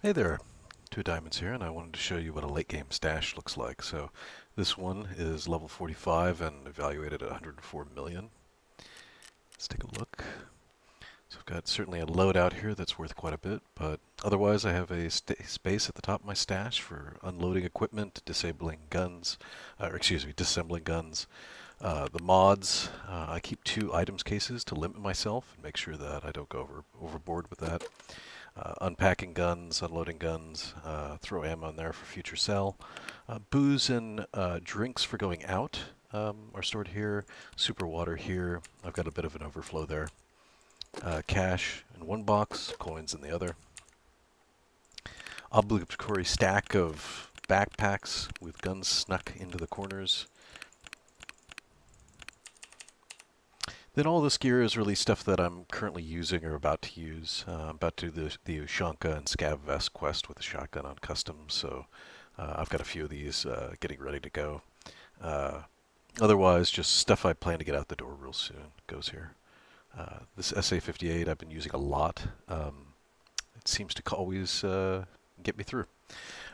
Hey there, Two Diamonds here, and I wanted to show you what a late game stash looks like. So this one is level 45 and evaluated at 104 million. Let's take a look. So I've got certainly a loadout here that's worth quite a bit, but otherwise I have a space at the top of my stash for unloading equipment, disabling guns, or excuse me, disassembling guns. The mods, I keep 2 items cases to limit myself and make sure that I don't go overboard with that. Unpacking guns, unloading guns, throw ammo in there for future sell. Booze and drinks for going out are stored here. Super water here. I've got a bit of an overflow there. Cash in one box, coins in the other. Obligatory stack of backpacks with guns snuck into the corners. Then all this gear is really stuff that I'm currently using or about to use. I'm about to do the Ushanka and Scav Vest quest with a shotgun on custom, so I've got a few of these getting ready to go. Uh, Otherwise, just stuff I plan to get out the door real soon goes here. This SA-58 I've been using a lot. It seems to always get me through.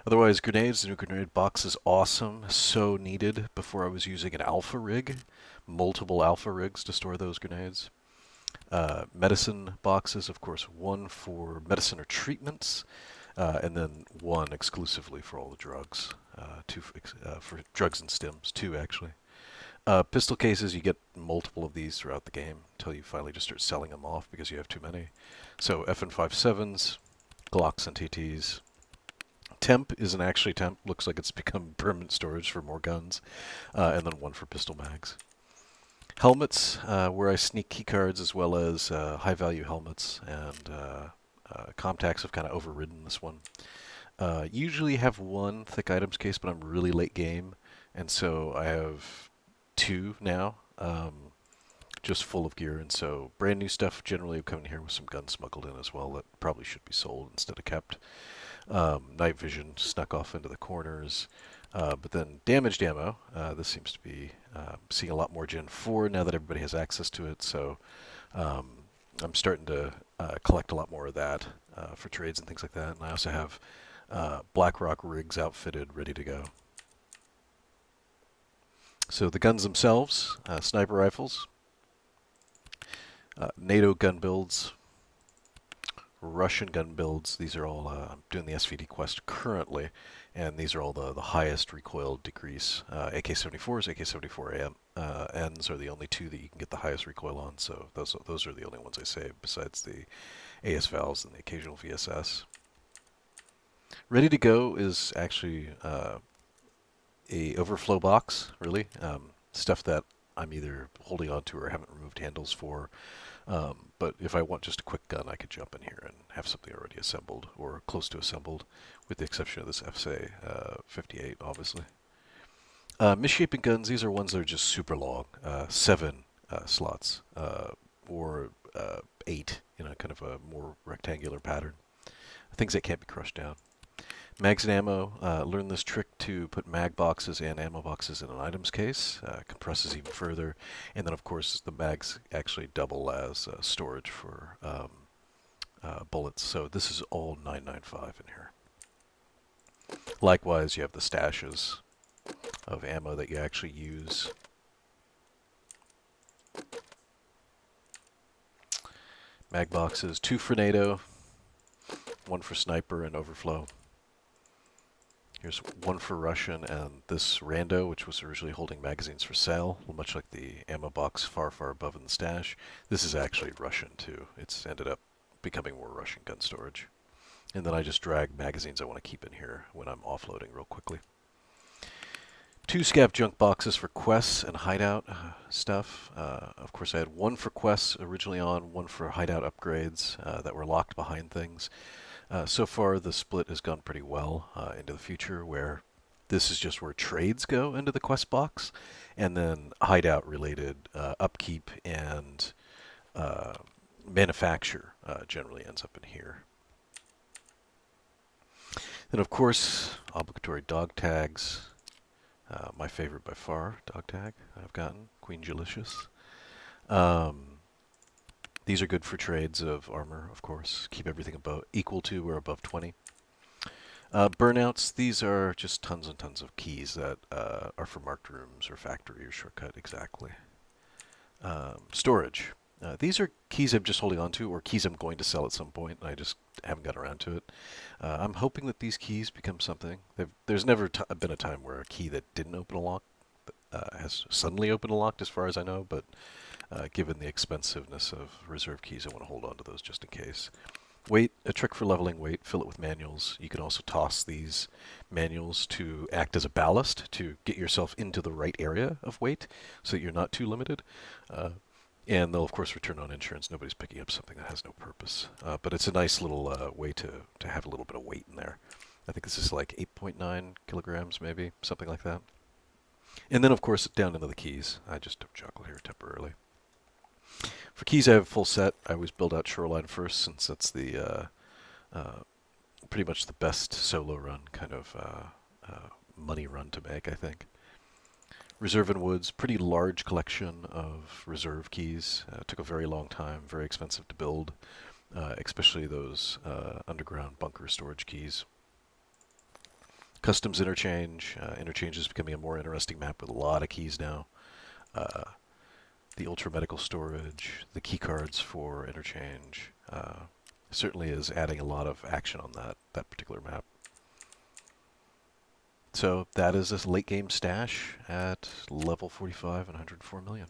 Otherwise, grenades, the new grenade box is awesome. So needed before I was using an alpha rig. Multiple alpha rigs to store those grenades. Medicine boxes, of course, one for medicine or treatments, and then one exclusively for all the drugs. Two for drugs and stims, 2 actually. Pistol cases, you get multiple of these throughout the game until you finally just start selling them off because you have too many. So FN57s, Glocks and TTs. Temp isn't actually temp, looks like it's become permanent storage for more guns, and then one for pistol mags. Helmets, where I sneak keycards as well as high-value helmets, and Comtacs have kind of overridden this one. Usually have one thick items case, but I'm really late game, and so I have 2 now, just full of gear, and so brand new stuff generally will come in here with some guns smuggled in as well that probably should be sold instead of kept. Night vision snuck off into the corners. But then damaged ammo, this seems to be seeing a lot more Gen 4 now that everybody has access to it, so I'm starting to collect a lot more of that for trades and things like that. And I also have BlackRock rigs outfitted, ready to go. So the guns themselves, sniper rifles, NATO gun builds, Russian gun builds. These are all, I'm doing the SVD quest currently, and these are all the highest recoil decrease. AK-74s, AK-74Ns are the only 2 that you can get the highest recoil on, so those are the only ones I save besides the AS Vals and the occasional VSS. Ready to go is actually a overflow box, really. Stuff that I'm either holding on to or haven't removed handles for. But if I want just a quick gun, I could jump in here and have something already assembled or close to assembled, with the exception of this FSA-58, obviously. Misshapen guns, these are ones that are just super long, 7 slots, or 8, kind of a more rectangular pattern. Things that can't be crushed down. Mags and ammo, learn this trick to put mag boxes and ammo boxes in an items case, compresses even further, and then of course the mags actually double as storage for bullets, so this is all 995 in here. Likewise, you have the stashes of ammo that you actually use. Mag boxes, 2 for NATO, 1 for sniper and overflow. Here's 1 for Russian, and this Rando, which was originally holding magazines for sale, much like the ammo box far, far above in the stash. This is actually Russian, too. It's ended up becoming more Russian gun storage. And then I just drag magazines I want to keep in here when I'm offloading real quickly. 2 scav junk boxes for quests and hideout stuff. Of course, I had 1 for quests originally on, 1 for hideout upgrades that were locked behind things. So far, the split has gone pretty well into the future, where this is just where trades go into the quest box, and then hideout-related upkeep and manufacture generally ends up in here. Then, of course, obligatory dog tags. My favorite by far, dog tag I've gotten, Queen Delicious. These are good for trades of armor, of course. Keep everything equal to or above 20. Burnouts, these are just tons and tons of keys that are for marked rooms or factory or shortcut, exactly. Storage. These are keys I'm just holding on to, or keys I'm going to sell at some point, and I just haven't got around to it. I'm hoping that these keys become something. There's never been a time where a key that didn't open a lock has suddenly opened a lock, as far as I know, but given the expensiveness of reserve keys, I want to hold on to those just in case. Weight, a trick for leveling weight, fill it with manuals. You can also toss these manuals to act as a ballast to get yourself into the right area of weight so that you're not too limited. And they'll, of course, return on insurance. Nobody's picking up something that has no purpose. But it's a nice little way to have a little bit of weight in there. I think this is like 8.9 kilograms, maybe, something like that. And then, of course, down into the keys. I just took chocolate here temporarily. For keys, I have a full set. I always build out Shoreline first, since that's the pretty much the best solo run kind of money run to make, I think. Reserve and Woods, pretty large collection of reserve keys. Took a very long time, very expensive to build, especially those underground bunker storage keys. Customs Interchange. Interchange is becoming a more interesting map with a lot of keys now. The Ultra Medical Storage, the key cards for Interchange, certainly is adding a lot of action on that particular map. So that is a late game stash at level 45 and 104 million.